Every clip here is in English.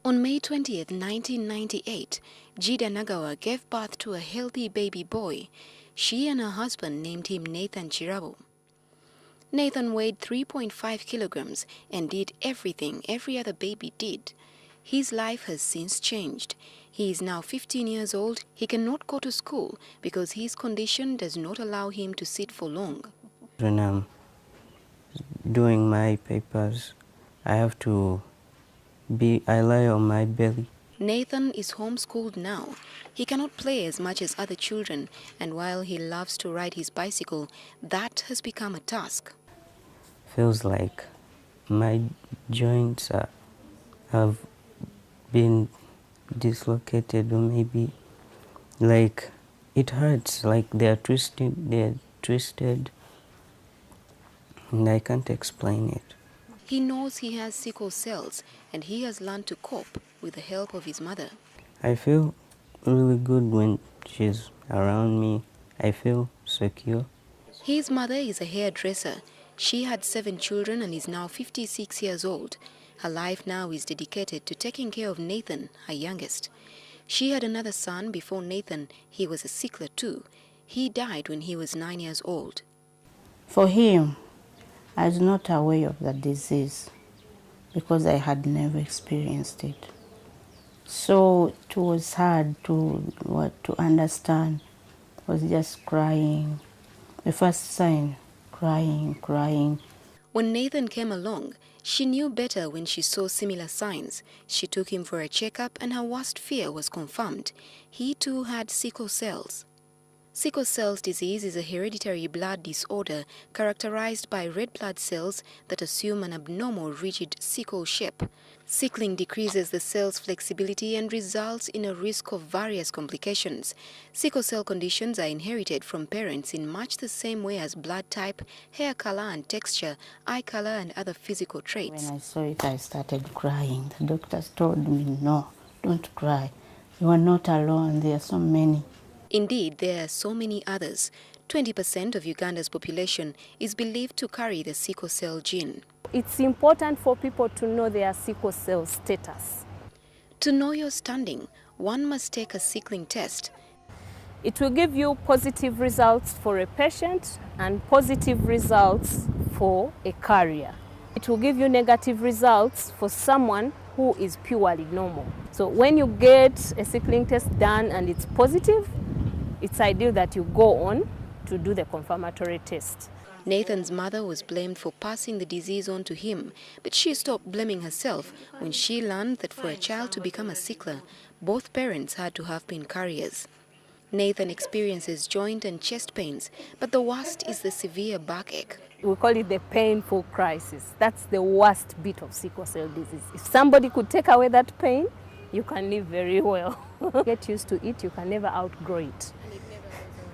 On May 20th, 1998, Jida Nagawa gave birth to a healthy baby boy. She and her husband named him Nathan Chirabo. Nathan weighed 3.5 kilograms and did everything every other baby did. His life has since changed. He is now 15 years old. He cannot go to school because his condition does not allow him to sit for long. When I'm doing my papers, I have to I lie on my belly. Nathan is homeschooled now. He cannot play as much as other children, and while he loves to ride his bicycle, that has become a task. Feels like my joints have been dislocated, or maybe like it hurts, like they're twisted, and I can't explain it. He knows he has sickle cells, and he has learned to cope with the help of his mother. I feel really good when she's around me. I feel secure. His mother is a hairdresser. She had 7 children and is now 56 years old. Her life now is dedicated to taking care of Nathan, her youngest. She had another son before Nathan. He was a sickler too. He died when he was 9 years old. For him, I was not aware of the disease because I had never experienced it. So it was hard to understand. I was just crying. The first sign, crying. When Nathan came along, she knew better when she saw similar signs. She took him for a checkup and her worst fear was confirmed. He too had sickle cells. Sickle cell disease is a hereditary blood disorder characterized by red blood cells that assume an abnormal rigid sickle shape. Sickling decreases the cell's flexibility and results in a risk of various complications. Sickle cell conditions are inherited from parents in much the same way as blood type, hair color and texture, eye color and other physical traits. When I saw it, I started crying. The doctors told me, no, don't cry. You are not alone. There are so many. Indeed, there are so many others. 20% of Uganda's population is believed to carry the sickle cell gene. It's important for people to know their sickle cell status. To know your standing, one must take a sickling test. It will give you positive results for a patient and positive results for a carrier. It will give you negative results for someone who is purely normal. So when you get a sickling test done and it's positive, it's ideal that you go on to do the confirmatory test. Nathan's mother was blamed for passing the disease on to him, but she stopped blaming herself when she learned that for a child to become a sickler, both parents had to have been carriers. Nathan experiences joint and chest pains, but the worst is the severe backache. We call it the painful crisis. That's the worst bit of sickle cell disease. If somebody could take away that pain, you can live very well. Get used to it, you can never outgrow it.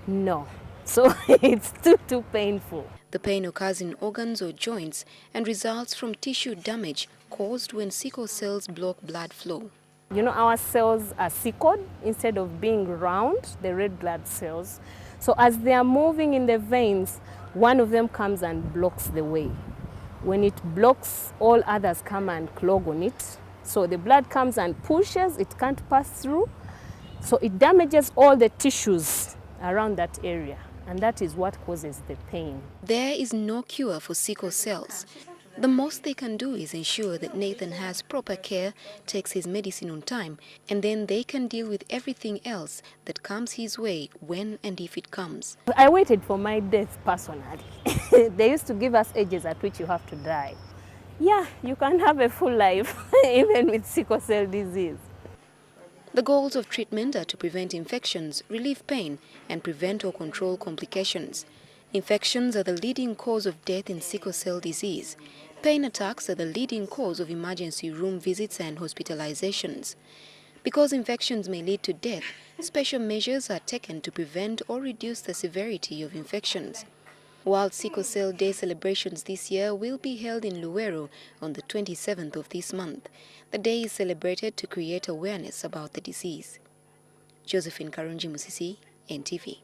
No. So it's too painful. The pain occurs in organs or joints and results from tissue damage caused when sickle cells block blood flow. You know, our cells are sickled instead of being round, the red blood cells. So as they are moving in the veins, one of them comes and blocks the way. When it blocks, all others come and clog on it. So the blood comes and pushes, it can't pass through. So it damages all the tissues around that area, and that is what causes the pain. There is no cure for sickle cells. The most they can do is ensure that Nathan has proper care, takes his medicine on time, and then they can deal with everything else that comes his way when and if it comes. I waited for my death personally. They used to give us ages at which you have to die. Yeah, you can have a full life even with sickle cell disease. The goals of treatment are to prevent infections, relieve pain, and prevent or control complications. Infections are the leading cause of death in sickle cell disease. Pain attacks are the leading cause of emergency room visits and hospitalizations. Because infections may lead to death, special measures are taken to prevent or reduce the severity of infections. World Sickle Cell Day celebrations this year will be held in Luweero on the 27th of this month. The day is celebrated to create awareness about the disease. Josephine Karunji Musisi, NTV.